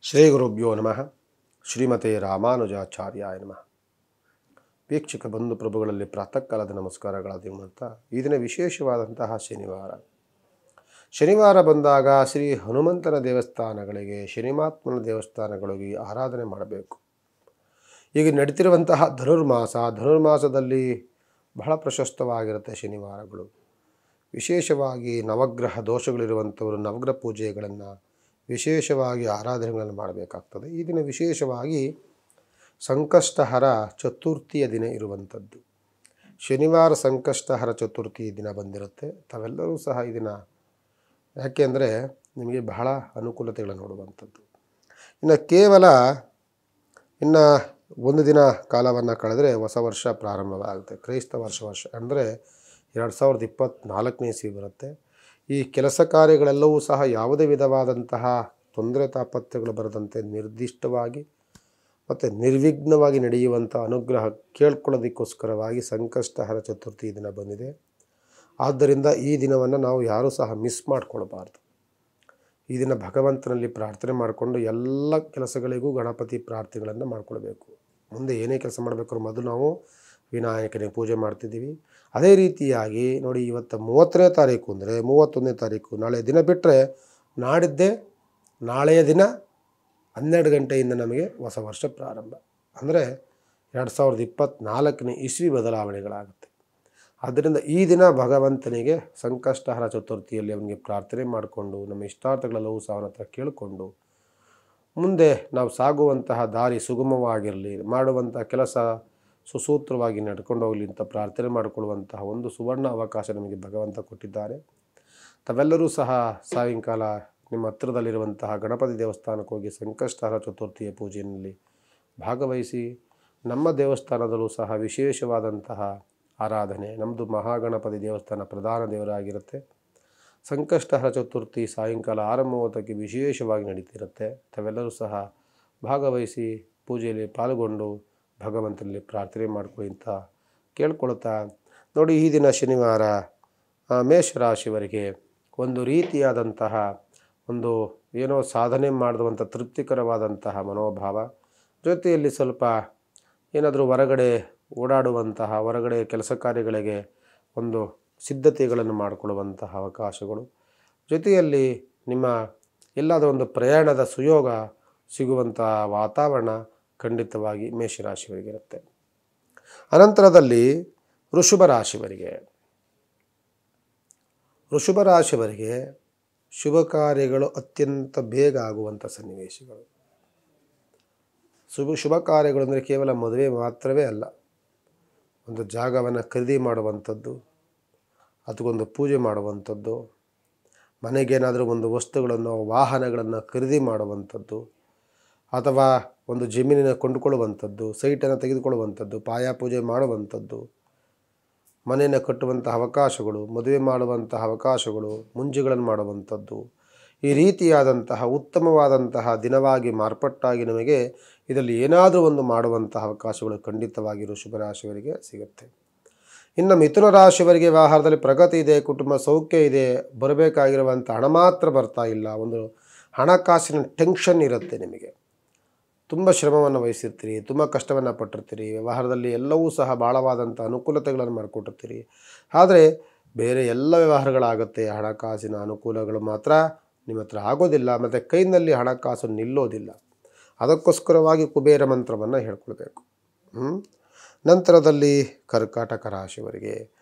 ಶ್ರೀ ಗುರುಭ್ಯೋ ನಮಃ. ಶ್ರೀಮತೆ ರಾಮಾನುಜಾಚಾರ್ಯಾಯ ನಮಃ. ವೀಕ್ಷಕ ಬಂಧು ಪ್ರಭುಗಳಲ್ಲಿ ಪ್ರಾತಃ ಕಾಲದ ನಮಸ್ಕಾರಗಳಾದ ಮೂಲಕ ಈ ದಿನ ವಿಶೇಷವಾದಂತಹ ಶನಿವಾರ ಬಂದಾಗ ಶ್ರೀ ಹನುಮಂತನ ದೇವಸ್ಥಾನಗಳಿಗೆ, ಶನಿಮಾತ್ಮನ ದೇವಸ್ಥಾನಗಳಿಗೆ ಆರಾಧನೆ ಮಾಡಬೇಕು. ಈಗ ನಡೀತಿರುವಂತಹ ಧನುರ್ಮಾಸದಲ್ಲಿ ಬಹಳ ಪ್ರಶಸ್ತವಾಗಿರುತ್ತೆ ಶನಿವಾರಗಳು. ವಿಶೇಷವಾಗಿ ನವಗ್ರಹ ದೋಷಗಳಿರುವಂಥವರು ನವಗ್ರಹ ಪೂಜೆಗಳನ್ನು, ವಿಶೇಷವಾಗಿ ಆರಾಧನೆಗಳನ್ನು ಮಾಡಬೇಕಾಗ್ತದೆ. ಈ ದಿನ ವಿಶೇಷವಾಗಿ ಸಂಕಷ್ಟಹರ ಚತುರ್ಥಿಯ ದಿನ ಇರುವಂಥದ್ದು. ಶನಿವಾರ ಸಂಕಷ್ಟಹರ ಚತುರ್ಥಿ ದಿನ ಬಂದಿರುತ್ತೆ. ತಾವೆಲ್ಲರೂ ಸಹ ಈ ದಿನ ಯಾಕೆಂದರೆ ನಿಮಗೆ ಬಹಳ ಅನುಕೂಲತೆಗಳನ್ನು ನೋಡುವಂಥದ್ದು. ಇನ್ನು ಕೇವಲ ಒಂದು ದಿನ ಕಾಲವನ್ನು ಕಳೆದರೆ ಹೊಸ ವರ್ಷ ಪ್ರಾರಂಭವಾಗುತ್ತೆ. ಕ್ರೈಸ್ತ ವರ್ಷ ಅಂದರೆ 2024ನೇ ಇಸವಿ ಬರುತ್ತೆ. ಈ ಕೆಲಸ ಕಾರ್ಯಗಳೆಲ್ಲವೂ ಸಹ ಯಾವುದೇ ವಿಧವಾದಂತಹ ತೊಂದರೆ ತಾಪತ್ರೆಗಳು ಬರದಂತೆ ನಿರ್ದಿಷ್ಟವಾಗಿ ಮತ್ತು ನಿರ್ವಿಘ್ನವಾಗಿ ನಡೆಯುವಂಥ ಅನುಗ್ರಹ ಕೇಳ್ಕೊಳ್ಳೋದಕ್ಕೋಸ್ಕರವಾಗಿ ಸಂಕಷ್ಟಹರ ಚತುರ್ಥಿ ದಿನ ಬಂದಿದೆ. ಆದ್ದರಿಂದ ಈ ದಿನವನ್ನು ನಾವು ಯಾರೂ ಸಹ ಮಿಸ್ ಮಾಡಿಕೊಳ್ಬಾರ್ದು. ಈ ದಿನ ಭಗವಂತನಲ್ಲಿ ಪ್ರಾರ್ಥನೆ ಮಾಡಿಕೊಂಡು ಎಲ್ಲ ಕೆಲಸಗಳಿಗೂ ಗಣಪತಿ ಪ್ರಾರ್ಥನೆಗಳನ್ನು ಮಾಡಿಕೊಳ್ಬೇಕು. ಮುಂದೆ ಏನೇ ಕೆಲಸ ಮಾಡಬೇಕಾದ್ರೂ ಮೊದಲು ನಾವು ವಿನಾಯಕನಿಗೆ ಪೂಜೆ ಮಾಡ್ತಿದ್ದೀವಿ. ಅದೇ ರೀತಿಯಾಗಿ ನೋಡಿ, ಇವತ್ತು 30ನೇ ತಾರೀಕು ಅಂದರೆ 31ನೇ ತಾರೀಕು ನಾಳೆ ದಿನ ಬಿಟ್ಟರೆ ನಾಳೆಯ ದಿನ 12 ಗಂಟೆಯಿಂದ ನಮಗೆ ಹೊಸ ವರ್ಷ ಪ್ರಾರಂಭ. ಅಂದರೆ 2024ನೇ ಇಸವಿ ಬದಲಾವಣೆಗಳಾಗುತ್ತೆ. ಆದ್ದರಿಂದ ಈ ದಿನ ಭಗವಂತನಿಗೆ ಸಂಕಷ್ಟಹರ ಚತುರ್ಥಿಯಲ್ಲಿ ಅವನಿಗೆ ಪ್ರಾರ್ಥನೆ ಮಾಡಿಕೊಂಡು ನಮ್ಮ ಇಷ್ಟಾರ್ಥಗಳೆಲ್ಲವೂ ಸಹ ಅವನ ಹತ್ರ ಕೇಳಿಕೊಂಡು ಮುಂದೆ ನಾವು ಸಾಗುವಂತಹ ದಾರಿ ಸುಗಮವಾಗಿರಲಿ, ಮಾಡುವಂಥ ಕೆಲಸ ಸುಸೂತ್ರವಾಗಿ ನಡ್ಕೊಂಡು ಹೋಗಲಿ ಅಂತ ಪ್ರಾರ್ಥನೆ ಮಾಡಿಕೊಳ್ಳುವಂತಹ ಒಂದು ಸುವರ್ಣ ಅವಕಾಶ ನಮಗೆ ಭಗವಂತ ಕೊಟ್ಟಿದ್ದಾರೆ. ತಾವೆಲ್ಲರೂ ಸಹ ಸಾಯಂಕಾಲ ನಿಮ್ಮ ಹತ್ತಿರದಲ್ಲಿರುವಂತಹ ಗಣಪತಿ ದೇವಸ್ಥಾನಕ್ಕೆ ಹೋಗಿ ಸಂಕಷ್ಟಹರ ಚತುರ್ಥಿಯ ಪೂಜೆಯಲ್ಲಿ ಭಾಗವಹಿಸಿ. ನಮ್ಮ ದೇವಸ್ಥಾನದಲ್ಲೂ ಸಹ ವಿಶೇಷವಾದಂತಹ ಆರಾಧನೆ, ನಮ್ಮದು ಮಹಾಗಣಪತಿ ದೇವಸ್ಥಾನ ಪ್ರಧಾನ ದೇವರಾಗಿರುತ್ತೆ. ಸಂಕಷ್ಟಹರ ಚತುರ್ಥಿ ಸಾಯಂಕಾಲ 6:30ಕ್ಕೆ ವಿಶೇಷವಾಗಿ ನಡೀತಿರುತ್ತೆ. ತಾವೆಲ್ಲರೂ ಸಹ ಭಾಗವಹಿಸಿ ಪೂಜೆಯಲ್ಲಿ ಪಾಲ್ಗೊಂಡು ಭಗವಂತನಲ್ಲಿ ಪ್ರಾರ್ಥನೆ ಮಾಡ್ಕೊಳ್ಳಿ ಅಂತ ಕೇಳ್ಕೊಳ್ತಾ, ನೋಡಿ ಈ ದಿನ ಶನಿವಾರ ಮೇಷರಾಶಿಯವರಿಗೆ ಒಂದು ರೀತಿಯಾದಂತಹ ಒಂದು ಏನೋ ಸಾಧನೆ ಮಾಡಿದಂಥ ತೃಪ್ತಿಕರವಾದಂತಹ ಮನೋಭಾವ, ಜೊತೆಯಲ್ಲಿ ಸ್ವಲ್ಪ ಏನಾದರೂ ಹೊರಗಡೆ ಓಡಾಡುವಂತಹ, ಹೊರಗಡೆ ಕೆಲಸ ಕಾರ್ಯಗಳಿಗೆ ಒಂದು ಸಿದ್ಧತೆಗಳನ್ನು ಮಾಡಿಕೊಳ್ಳುವಂತಹ ಅವಕಾಶಗಳು, ಜೊತೆಯಲ್ಲಿ ನಿಮ್ಮ ಎಲ್ಲಾದರೂ ಒಂದು ಪ್ರಯಾಣದ ಸುಯೋಗ ಸಿಗುವಂತಹ ವಾತಾವರಣ ಖಂಡಿತವಾಗಿ ಮೇಷರಾಶಿಯವರಿಗಿರುತ್ತೆ. ಅನಂತರದಲ್ಲಿ ವೃಷಭ ರಾಶಿಯವರಿಗೆ ಶುಭ ಕಾರ್ಯಗಳು ಅತ್ಯಂತ ಬೇಗ ಆಗುವಂಥ ಸನ್ನಿವೇಶಗಳು. ಶುಭ ಕಾರ್ಯಗಳು ಅಂದರೆ ಕೇವಲ ಮದುವೆ ಮಾತ್ರವೇ ಅಲ್ಲ, ಒಂದು ಜಾಗವನ್ನು ಖರೀದಿ ಮಾಡುವಂಥದ್ದು, ಅದಕ್ಕೊಂದು ಪೂಜೆ ಮಾಡುವಂಥದ್ದು, ಮನೆಗೇನಾದರೂ ಒಂದು ವಸ್ತುಗಳನ್ನು, ವಾಹನಗಳನ್ನು ಖರೀದಿ ಮಾಡುವಂಥದ್ದು, ಅಥವಾ ಒಂದು ಜಮೀನಿನ ಕೊಂಡುಕೊಳ್ಳುವಂಥದ್ದು, ಸೈಟನ್ನು ತೆಗೆದುಕೊಳ್ಳುವಂಥದ್ದು, ಪಾಯ ಪೂಜೆ ಮಾಡುವಂಥದ್ದು, ಮನೆಯನ್ನು ಕಟ್ಟುವಂತಹ ಅವಕಾಶಗಳು, ಮದುವೆ ಮಾಡುವಂತಹ ಅವಕಾಶಗಳು, ಮುಂಜಿಗಳನ್ನು ಮಾಡುವಂಥದ್ದು, ಈ ರೀತಿಯಾದಂತಹ ಉತ್ತಮವಾದಂತಹ ದಿನವಾಗಿ ಮಾರ್ಪಟ್ಟಾಗಿ ನಮಗೆ ಇದರಲ್ಲಿ ಏನಾದರೂ ಒಂದು ಮಾಡುವಂತಹ ಅವಕಾಶಗಳು ಖಂಡಿತವಾಗಿ ವೃಷಭ ರಾಶಿಯವರಿಗೆ ಸಿಗುತ್ತೆ. ಇನ್ನು ಮಿಥುನ ರಾಶಿಯವರಿಗೆ ವ್ಯವಹಾರದಲ್ಲಿ ಪ್ರಗತಿ ಇದೆ, ಕುಟುಂಬ ಸೌಖ್ಯ ಇದೆ, ಬರಬೇಕಾಗಿರುವಂಥ ಹಣ ಮಾತ್ರ ಬರ್ತಾ ಇಲ್ಲ. ಒಂದು ಹಣಕಾಸಿನ ಟೆನ್ಷನ್ ಇರುತ್ತೆ. ನಿಮಗೆ ತುಂಬ ಶ್ರಮವನ್ನು ವಹಿಸಿರ್ತೀರಿ, ತುಂಬ ಕಷ್ಟವನ್ನು ಪಟ್ಟಿರ್ತೀರಿ, ವ್ಯವಹಾರದಲ್ಲಿ ಎಲ್ಲವೂ ಸಹ ಭಾಳವಾದಂಥ ಅನುಕೂಲತೆಗಳನ್ನು ಮಾಡಿಕೊಟ್ಟಿರ್ತೀರಿ. ಆದರೆ ಬೇರೆ ಎಲ್ಲ ವ್ಯವಹಾರಗಳಾಗುತ್ತೆ, ಹಣಕಾಸಿನ ಅನುಕೂಲಗಳು ಮಾತ್ರ ನಿಮ್ಮ ಹತ್ರ ಆಗೋದಿಲ್ಲ, ಮತ್ತು ಕೈನಲ್ಲಿ ಹಣಕಾಸು ನಿಲ್ಲೋದಿಲ್ಲ. ಅದಕ್ಕೋಸ್ಕರವಾಗಿ ಕುಬೇರ ಮಂತ್ರವನ್ನು ಹೇಳ್ಕೊಳ್ಬೇಕು. ನಂತರದಲ್ಲಿ ಕರ್ಕಾಟಕ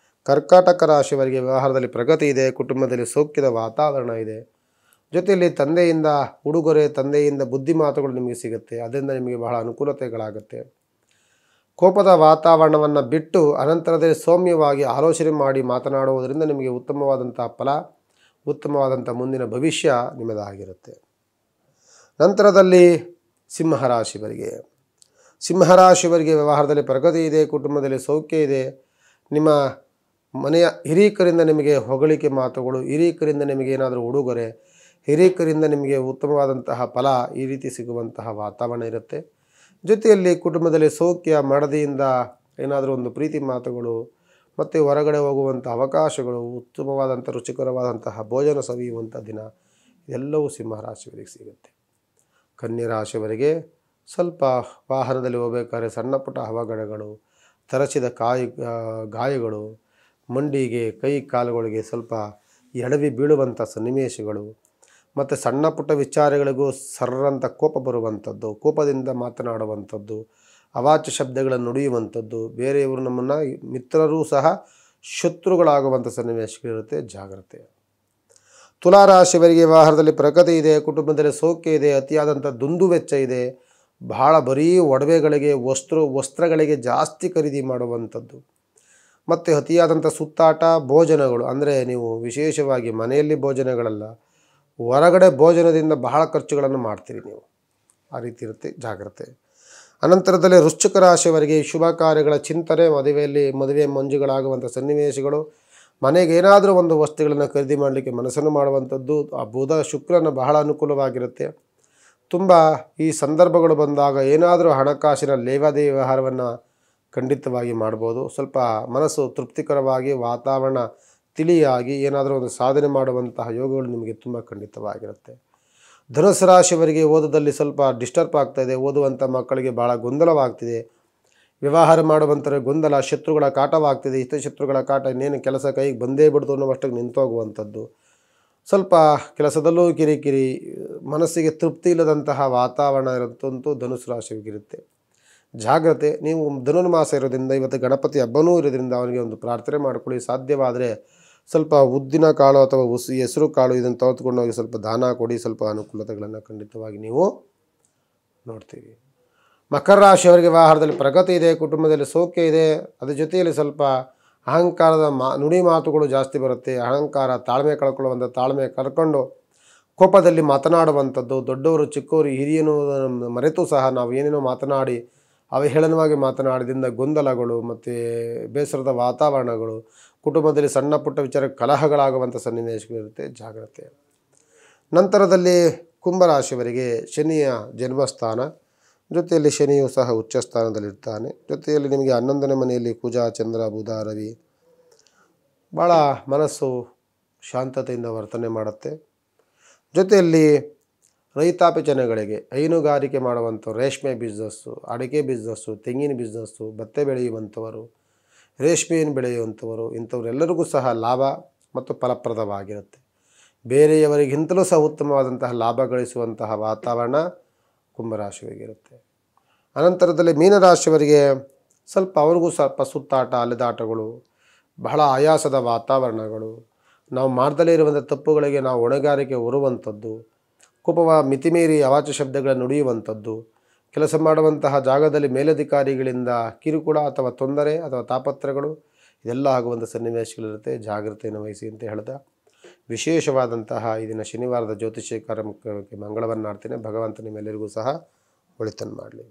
ರಾಶಿಯವರಿಗೆ ವ್ಯವಹಾರದಲ್ಲಿ ಪ್ರಗತಿ ಇದೆ, ಕುಟುಂಬದಲ್ಲಿ ಸೌಖ್ಯದ ವಾತಾವರಣ ಇದೆ, ಜೊತೆಯಲ್ಲಿ ತಂದೆಯಿಂದ ಉಡುಗೊರೆ, ತಂದೆಯಿಂದ ಬುದ್ಧಿ ಮಾತುಗಳು ನಿಮಗೆ ಸಿಗುತ್ತೆ. ಅದರಿಂದ ನಿಮಗೆ ಬಹಳ ಅನುಕೂಲತೆಗಳಾಗುತ್ತೆ. ಕೋಪದ ವಾತಾವರಣವನ್ನು ಬಿಟ್ಟು ಅನಂತರದಲ್ಲಿ ಸೌಮ್ಯವಾಗಿ ಆಲೋಚನೆ ಮಾಡಿ ಮಾತನಾಡುವುದರಿಂದ ನಿಮಗೆ ಉತ್ತಮವಾದಂಥ ಫಲ, ಉತ್ತಮವಾದಂಥ ಮುಂದಿನ ಭವಿಷ್ಯ ನಿಮ್ಮದಾಗಿರುತ್ತೆ. ನಂತರದಲ್ಲಿ ಸಿಂಹರಾಶಿಯವರಿಗೆ ವ್ಯವಹಾರದಲ್ಲಿ ಪ್ರಗತಿ ಇದೆ, ಕುಟುಂಬದಲ್ಲಿ ಸೌಖ್ಯ ಇದೆ, ನಿಮ್ಮ ಮನೆಯ ಹಿರೀಕರಿಂದ ನಿಮಗೆ ಹೊಗಳಿಕೆ ಮಾತುಗಳು, ಹಿರೀಕರಿಂದ ನಿಮಗೆ ಏನಾದರೂ ಉಡುಗೊರೆ, ಹಿರೀಕರಿಂದ ನಿಮಗೆ ಉತ್ತಮವಾದಂತಹ ಫಲ, ಈ ರೀತಿ ಸಿಗುವಂತಹ ವಾತಾವರಣ ಇರುತ್ತೆ. ಜೊತೆಯಲ್ಲಿ ಕುಟುಂಬದಲ್ಲಿ ಸೌಖ್ಯ, ಮಡದಿಯಿಂದ ಏನಾದರೂ ಒಂದು ಪ್ರೀತಿ ಮಾತುಗಳು, ಮತ್ತು ಹೊರಗಡೆ ಹೋಗುವಂಥ ಅವಕಾಶಗಳು, ಉತ್ತಮವಾದಂಥ ರುಚಿಕರವಾದಂತಹ ಭೋಜನ ಸವಿಯುವಂಥ ದಿನ, ಇದೆಲ್ಲವೂ ಸಿಂಹರಾಶಿಯವರಿಗೆ ಸಿಗುತ್ತೆ. ಕನ್ಯಾ ರಾಶಿಯವರಿಗೆ ಸ್ವಲ್ಪ ವಾಹನದಲ್ಲಿ ಹೋಗಬೇಕಾದ್ರೆ ಸಣ್ಣ ಪುಟ್ಟ ಅವಘಡಗಳು, ತರಚಿದ ಗಾಯಗಳು, ಮಂಡಿಗೆ ಕೈ ಕಾಲುಗಳಿಗೆ ಸ್ವಲ್ಪ ಎಡವಿ ಬೀಳುವಂಥ ಸನ್ನಿವೇಶಗಳು, ಮತ್ತು ಸಣ್ಣ ಪುಟ್ಟ ವಿಚಾರಗಳಿಗೂ ಸರ್ರಂತ ಕೋಪ ಬರುವಂಥದ್ದು, ಕೋಪದಿಂದ ಮಾತನಾಡುವಂಥದ್ದು, ಅವಾಚ್ಯ ಶಬ್ದಗಳನ್ನು ನುಡಿಯುವಂಥದ್ದು, ಬೇರೆಯವರು ನಮ್ಮನ್ನು ಮಿತ್ರರೂ ಸಹ ಶತ್ರುಗಳಾಗುವಂಥ ಸನ್ನಿವೇಶಗಳಿರುತ್ತೆ. ಜಾಗ್ರತೆ. ತುಲಾರಾಶಿಯವರಿಗೆ ವ್ಯವಹಾರದಲ್ಲಿ ಪ್ರಗತಿ ಇದೆ, ಕುಟುಂಬದಲ್ಲಿ ಸೌಖ್ಯ ಇದೆ, ಅತಿಯಾದಂಥ ದುಂದು ವೆಚ್ಚ ಇದೆ, ಬಹಳ ಬರೀ ಒಡವೆಗಳಿಗೆ ವಸ್ತ್ರಗಳಿಗೆ ಜಾಸ್ತಿ ಖರೀದಿ ಮಾಡುವಂಥದ್ದು, ಮತ್ತು ಅತಿಯಾದಂಥ ಸುತ್ತಾಟ, ಭೋಜನಗಳು ಅಂದರೆ ನೀವು ವಿಶೇಷವಾಗಿ ಮನೆಯಲ್ಲಿ ಭೋಜನಗಳಲ್ಲ, ಹೊರಗಡೆ ಭೋಜನದಿಂದ ಬಹಳ ಖರ್ಚುಗಳನ್ನು ಮಾಡ್ತೀರಿ ನೀವು, ಆ ರೀತಿ ಇರುತ್ತೆ. ಜಾಗ್ರತೆ. ಅನಂತರದಲ್ಲಿ ವೃಶ್ಚಿಕ ರಾಶಿಯವರಿಗೆ ಶುಭ ಕಾರ್ಯಗಳ ಚಿಂತನೆ, ಮದುವೆ ಮಂಜುಗಳಾಗುವಂಥ ಸನ್ನಿವೇಶಗಳು, ಮನೆಗೆ ಏನಾದರೂ ಒಂದು ವಸ್ತುಗಳನ್ನು ಖರೀದಿ ಮಾಡಲಿಕ್ಕೆ ಮನಸ್ಸನ್ನು ಮಾಡುವಂಥದ್ದು, ಆ ಬುಧ ಶುಕ್ರನ ಬಹಳ ಅನುಕೂಲವಾಗಿರುತ್ತೆ. ತುಂಬ ಈ ಸಂದರ್ಭಗಳು ಬಂದಾಗ ಏನಾದರೂ ಹಣಕಾಸಿನ ಲೇವಾದೇವಿ ವ್ಯವಹಾರವನ್ನು ಖಂಡಿತವಾಗಿ ಮಾಡ್ಬೋದು. ಸ್ವಲ್ಪ ಮನಸ್ಸು ತೃಪ್ತಿಕರವಾಗಿ, ವಾತಾವರಣ ತಿಳಿಯಾಗಿ ಏನಾದರೂ ಒಂದು ಸಾಧನೆ ಮಾಡುವಂತಹ ಯೋಗಗಳು ನಿಮಗೆ ತುಂಬ ಖಂಡಿತವಾಗಿರುತ್ತೆ. ಧನುಸ್ಸು ರಾಶಿಯವರಿಗೆ ಓದೋದಲ್ಲಿ ಸ್ವಲ್ಪ ಡಿಸ್ಟರ್ಬ್ ಆಗ್ತಾಯಿದೆ, ಓದುವಂಥ ಮಕ್ಕಳಿಗೆ ಭಾಳ ಗೊಂದಲವಾಗ್ತಿದೆ, ವ್ಯವಹಾರ ಮಾಡುವಂಥರ ಗೊಂದಲ, ಶತ್ರುಗಳ ಕಾಟವಾಗ್ತಿದೆ, ಹಿತಶತ್ರುಗಳ ಕಾಟ, ಇನ್ನೇನು ಕೆಲಸ ಕೈಗೆ ಬಂದೇ ಬಿಡ್ತು ಅನ್ನೋವಷ್ಟಿಗೆ ನಿಂತೋಗುವಂಥದ್ದು, ಸ್ವಲ್ಪ ಕೆಲಸದಲ್ಲೂ ಕಿರಿಕಿರಿ, ಮನಸ್ಸಿಗೆ ತೃಪ್ತಿ ಇಲ್ಲದಂತಹ ವಾತಾವರಣ ಇರುತ್ತಂತೂ ಧನುಸ್ಸು ರಾಶಿಯವರಿಗಿರುತ್ತೆ. ಜಾಗ್ರತೆ. ನೀವು ಧನುರ್ಮಾಸ ಇರೋದ್ರಿಂದ, ಇವತ್ತು ಗಣಪತಿ ಹಬ್ಬನೂ ಇರೋದ್ರಿಂದ ಅವನಿಗೆ ಒಂದು ಪ್ರಾರ್ಥನೆ ಮಾಡ್ಕೊಳ್ಳಿ. ಸಾಧ್ಯವಾದರೆ ಸ್ವಲ್ಪ ಉದ್ದಿನ ಕಾಳು ಅಥವಾ ಹೆಸರು ಕಾಳು ಇದನ್ನು ತೆಗೆದುಕೊಂಡು ಹೋಗಿ ಸ್ವಲ್ಪ ದಾನ ಕೊಡಿ, ಸ್ವಲ್ಪ ಅನುಕೂಲತೆಗಳನ್ನು ಖಂಡಿತವಾಗಿ ನೀವು ನೋಡ್ತೀವಿ. ಮಕರ ರಾಶಿಯವರಿಗೆ ವ್ಯವಹಾರದಲ್ಲಿ ಪ್ರಗತಿ ಇದೆ, ಕುಟುಂಬದಲ್ಲಿ ಸೌಖ್ಯ ಇದೆ, ಅದ್ರ ಜೊತೆಯಲ್ಲಿ ಸ್ವಲ್ಪ ಅಹಂಕಾರದ ನುಡಿ ಮಾತುಗಳು ಜಾಸ್ತಿ ಬರುತ್ತೆ. ಅಹಂಕಾರ, ತಾಳ್ಮೆ ಕಳ್ಕೊಳ್ಳುವಂಥ ತಾಳ್ಮೆ ಕರ್ಕೊಂಡು ಕೋಪದಲ್ಲಿ ಮಾತನಾಡುವಂಥದ್ದು, ದೊಡ್ಡವರು ಚಿಕ್ಕವರು ಹಿರಿಯನು ಮರೆತು ಸಹ ನಾವು ಏನೇನೋ ಮಾತನಾಡಿ ಅವಹೇಳನವಾಗಿ ಮಾತನಾಡಿದಿಂದ ಗೊಂದಲಗಳು ಮತ್ತು ಬೇಸರದ ವಾತಾವರಣಗಳು, ಕುಟುಂಬದಲ್ಲಿ ಸಣ್ಣ ಪುಟ್ಟ ವಿಚಾರ ಕಲಹಗಳಾಗುವಂಥ ಸನ್ನಿವೇಶಗಳಿರುತ್ತೆ. ಜಾಗ್ರತೆ. ನಂತರದಲ್ಲಿ ಕುಂಭರಾಶಿಯವರಿಗೆ ಶನಿಯ ಜನ್ಮಸ್ಥಾನ, ಜೊತೆಯಲ್ಲಿ ಶನಿಯು ಸಹ ಉಚ್ಚ ಸ್ಥಾನದಲ್ಲಿರ್ತಾನೆ, ಜೊತೆಯಲ್ಲಿ ನಿಮಗೆ 11ನೇ ಮನೆಯಲ್ಲಿ ಕುಜ, ಚಂದ್ರ, ಬುಧ, ರವಿ, ಭಾಳ ಮನಸ್ಸು ಶಾಂತತೆಯಿಂದ ವರ್ತನೆ ಮಾಡುತ್ತೆ. ಜೊತೆಯಲ್ಲಿ ರೈತಾಪಿ ಜನಗಳಿಗೆ ಹೈನುಗಾರಿಕೆ ಮಾಡುವಂಥ ರೇಷ್ಮೆ ಬಿಸ್ನೆಸ್ಸು, ಅಡಿಕೆ ಬಿಸ್ನೆಸ್ಸು, ತೆಂಗಿನ ಬಿಸ್ನೆಸ್ಸು, ಭತ್ತ ಬೆಳೆಯುವಂಥವರು, ರೇಷ್ಮೆಯನ್ನು ಬೆಳೆಯುವಂಥವರು, ಇಂಥವರೆಲ್ಲರಿಗೂ ಸಹ ಲಾಭ ಮತ್ತು ಫಲಪ್ರದವಾಗಿರುತ್ತೆ. ಬೇರೆಯವರಿಗಿಂತಲೂ ಸಹ ಉತ್ತಮವಾದಂತಹ ಲಾಭ ಗಳಿಸುವಂತಹ ವಾತಾವರಣ ಕುಂಭರಾಶಿಯವರಿಗಿರುತ್ತೆ. ಅನಂತರದಲ್ಲಿ ಮೀನರಾಶಿಯವರಿಗೆ ಸ್ವಲ್ಪ ಅವ್ರಿಗೂ ಸ್ವಲ್ಪ ಸುತ್ತಾಟ, ಅಲೆದಾಟಗಳು, ಬಹಳ ಆಯಾಸದ ವಾತಾವರಣಗಳು, ನಾವು ಮಾಡ್ದಲೇ ಇರುವಂಥ ತಪ್ಪುಗಳಿಗೆ ನಾವು ಹೊಣೆಗಾರಿಕೆ ಹೊರುವಂಥದ್ದು, ಕೋಪವ ಮಿತಿಮೀರಿ ಅವಾಚ್ಯ ಶಬ್ದಗಳನ್ನು ನುಡಿಯುವಂಥದ್ದು, ಕೆಲಸ ಮಾಡುವಂತಹ ಜಾಗದಲ್ಲಿ ಮೇಲಧಿಕಾರಿಗಳಿಂದ ಕಿರುಕುಳ ಅಥವಾ ತೊಂದರೆ ಅಥವಾ ತಾಪತ್ರಗಳು ಇದೆಲ್ಲ ಆಗುವಂಥ ಸನ್ನಿವೇಶಗಳಿರುತ್ತೆ. ಜಾಗ್ರತೆಯನ್ನು ವಹಿಸಿ ಅಂತ ಹೇಳ್ದ ವಿಶೇಷವಾದಂತಹ ಈ ದಿನ ಶನಿವಾರದ ಜ್ಯೋತಿಷ್ಯ ಕಾರ್ಯಕ್ರಮಕ್ಕೆ ಮಂಗಳವನ್ನು ಮಾಡ್ತೇನೆ. ಭಗವಂತ ನಿಮ್ಮೆಲ್ಲರಿಗೂ ಸಹ ಒಳಿತನ್ನು ಮಾಡಲಿ.